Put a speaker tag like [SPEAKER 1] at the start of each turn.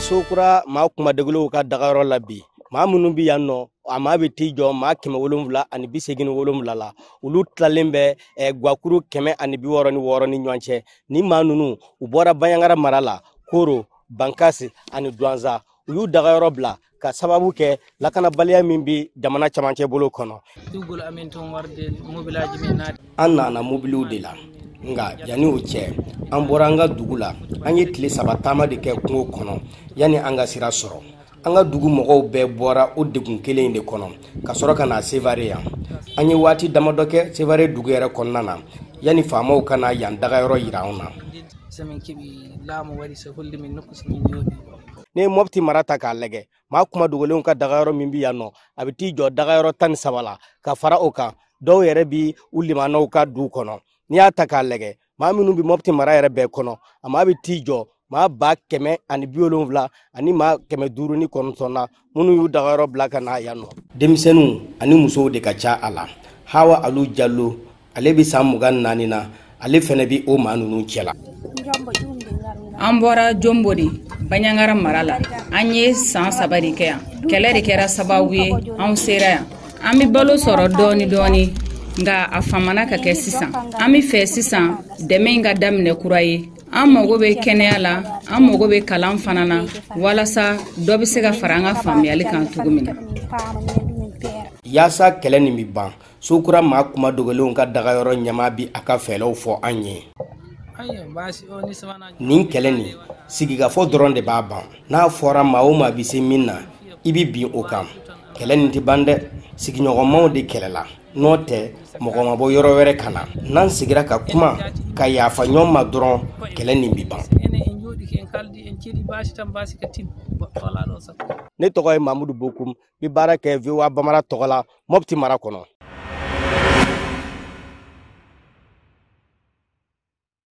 [SPEAKER 1] Sokura maa kuma degelo ka dagayɔrɔ la bi maa minnu bi yan nɔ a maa bɛ t'i jɔ maa 770 ani 87 la olu tilalen bɛ guakuru 166 ni ɲɔgɔn cɛ ni maa ninnu u bɔra Baɲangara mara la Koro Bankasi ani Douanza u y'u dagayɔrɔ bila ka sababu kɛ lakanabaliya min bi jamana camancɛ bolo kɔnɔ. An nana mobiliw de la nga yani o cɛ an bɔra an ka dugu la an ye tile 3 taama de kɛ kungo kɔnɔ yani an ka sira sɔrɔ an ka dugu mɔgɔw bɛɛ bɔra o degun kelen de kɔnɔ ka sɔrɔ ka na Sevare yan an ye waati damadɔ kɛ Sevare dugu yɛrɛ kɔnɔna na yani faamaw kana yan dagayɔrɔ yira an na. Ne Mopti mara ta k'a lajɛ maa kuma dogolenw ka dagayɔrɔ min bi yan nɔ a bɛ t'i jɔ dagayɔrɔ 13 la ka fara o kan dɔw yɛrɛ bi u limanaw ka du kɔnɔ n'i y'a ta k'a lajɛ maa minnu bi Mopti mara yɛrɛ bɛɛ kɔnɔ a maa bɛ t'i jɔ maa 170 ani maa 590 na minnu y'u dagayɔrɔ bila ka na yan nɔ. Denmisɛnninw ani musow de ka ca a la Hawa Alu Jallo ale bi san 24 na ale fɛnɛ bi o maa ninnu cɛla.
[SPEAKER 2] An bɔra Jombo de Baɲangara mara la an ye san 3 de kɛ yan kɛlɛ de kɛra sababu ye an sera yan an bi balo sɔrɔ dɔɔni dɔɔni nga a famana ka kɛ sisan an bi fɛ sisan dɛmɛ in ka daminɛ kura ye an mago bɛ kɛnɛya la an mago bɛ kalan fana na walasa dɔ bɛ se ka fara an ka faamuyali kan cogo min na.
[SPEAKER 1] Yaasa kɛlɛ nin bi ban Sokura maa kuma dogolenw ka dagayɔrɔ ɲama bi a ka fɛlɛw fɔ an ye. Nin kɛlɛ nin sigikafɔ dɔrɔn de b'a ban n'a fɔra maa o maa bi se min na i bi bin o kan kɛlɛ nin ti ban dɛ sigiɲɔgɔnmaw de kɛlɛla n'o tɛ mɔgɔ ma bɔ yɔrɔ wɛrɛ ka na n'an sigira ka kuma ka yafa ɲɔgɔn ma dɔrɔn kɛlɛ nin bi ban. Ne tɔgɔ ye Mamudu Bokum bi baara kɛ VOA Bamara tɔgɔ la Mopti mara kɔnɔ.